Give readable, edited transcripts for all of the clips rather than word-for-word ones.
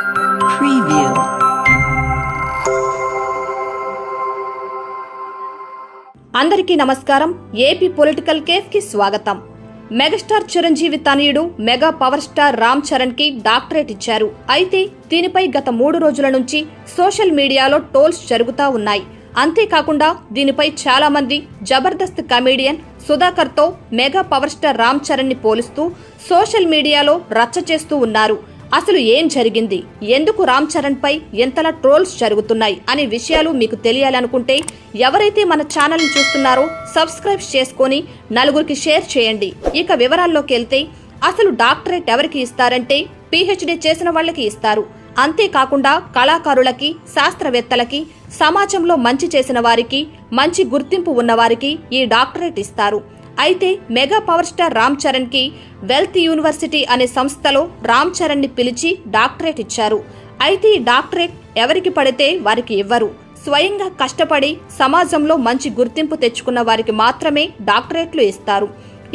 Preview. అందరికీ నమస్కారం. AP political cafe కి స్వాగతం. మెగాస్టార్ చిరంజీవి తనయుడు mega power star Ram Charan కి డాక్టరేట్ ఇచ్చారు. అయితే దీనిపై గత 3 రోజుల నుంచి సోషల్ మీడియాలో ట్రోల్స్ జరుగుతా ఉన్నాయి. అంతేకాకుండా దీనిపై చాలా మంది జబర్దస్త్ కమెడియన్ సుధాకర్ తో mega power star Ram Charan ని పోలుస్తూ సోషల్ మీడియాలో రచ్చ చేస్తూ ఉన్నారు. అసలు ఏం జరిగింది, ఎందుకు రామ్ చరణ్ పై ఎంతలా ట్రోల్స్ జరుగుతున్నాయి అనే విషయాలు మీకు తెలియాలనుకుంటే ఎవరైతే మన ఛానల్ ని చూస్తున్నారో సబ్స్క్రైబ్ చేసుకొని నలుగురికి షేర్ చేయండి. ఇక వివరాల్లోకి వెళ్తే అసలు డాక్టరేట్ ఎవరికి ఇస్తారంటే PhD చేసిన వాళ్ళకి ఇస్తారు. అంతేకాకుండా కళాకారులకి, శాస్త్రవేత్తలకి, సమాజంలో మంచి చేసిన వారికి, మంచి గుర్తింపు ఉన్నవారికి ఈ డాక్టరేట్ ఇస్తారు. అయితే mega power star Ram Charan కి వెల్త్ యూనివర్సిటీ అనే సంస్థలో రామ్ చరణ్ ని పిలిచి డాక్టరేట్ ఇచ్చారు. అయితే ఈ డాక్టరేట్ ఎవరికి పడితే వారికి ఇవ్వరు. స్వయంగా కష్టపడి సమాజంలో మంచి గుర్తింపు తెచ్చుకున్న వారికి మాత్రమే డాక్టరేట్లు ఇస్తారు.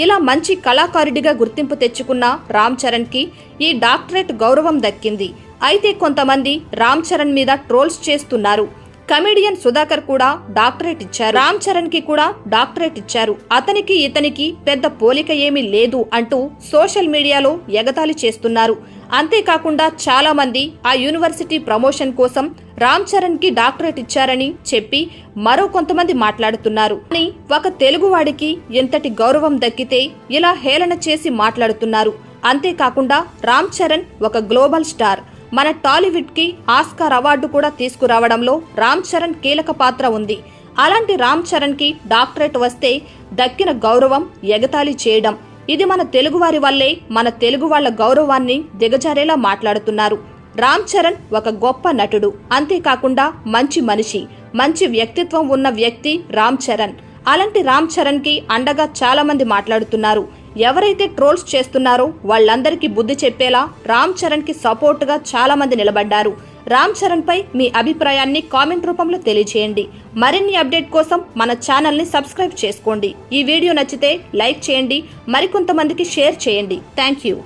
ఇలా మంచి కళాకారుడిగా గుర్తింపు తెచ్చుకున్న రామ్ చరణ్ కి ఈ డాక్టరేట్ గౌరవం దక్కింది. అయితే కొంతమంది రామ్ చరణ్ మీద ట్రోల్స్ చేస్తున్నారు. కమెడియన్ సుధాకర్ కూడా డాక్టరేట్ ఇచ్చారు. రామ్ చరణ్ కి కూడా డాక్టరేట్ ఇచ్చారు. అతనికి ఇతనికి పెద్ద పోలిక ఏమీ లేదు అంటూ సోషల్ మీడియాలో ఎగతాళి చేస్తున్నారు. అంతేకాకుండా చాలా మంది ఆ యూనివర్సిటీ ప్రమోషన్ కోసం రామ్ చరణ్ కి డాక్టరేట్ ఇచ్చారని చెప్పి మరో కొంతమంది మాట్లాడుతున్నారు. కానీ ఒక తెలుగువాడికి ఎంతటి గౌరవం దక్కితే ఇలా హేళన చేసి మాట్లాడుతున్నారు. అంతేకాకుండా రామ్ చరణ్ ఒక గ్లోబల్ స్టార్. మన టాలీవుడ్ కి ఆస్కార్ అవార్డు కూడా తీసుకురావడంలో రామ్ చరణ్ కీలక పాత్ర ఉంది. అలాంటి రామ్ చరణ్ కి డాక్టరేట్ వస్తే దక్కిన గౌరవం ఎగతాళి చేయడం, ఇది మన తెలుగువారి వల్లే మన తెలుగు వాళ్ల గౌరవాన్ని దిగజారేలా మాట్లాడుతున్నారు. రామ్ చరణ్ ఒక గొప్ప నటుడు. అంతేకాకుండా మంచి మనిషి, మంచి వ్యక్తిత్వం ఉన్న వ్యక్తి రామ్ చరణ్. అలాంటి రామ్ చరణ్ కి అండగా చాలా మంది మాట్లాడుతున్నారు. ఎవరైతే ట్రోల్స్ చేస్తున్నారో వాళ్ళందరికీ బుద్ధి చెప్పేలా రామ్ చరణ్ కి సపోర్ట్ గా చాలా మంది నిలబడ్డారు. రామ్ చరణ్ పై మీ అభిప్రాయాన్ని కామెంట్ రూపంలో తెలియజేయండి. మరిన్ని అప్డేట్ కోసం మన ఛానల్ ని సబ్స్క్రైబ్ చేసుకోండి. ఈ వీడియో నచ్చితే లైక్ చేయండి, మరికొంతమందికి షేర్ చేయండి. Thank you.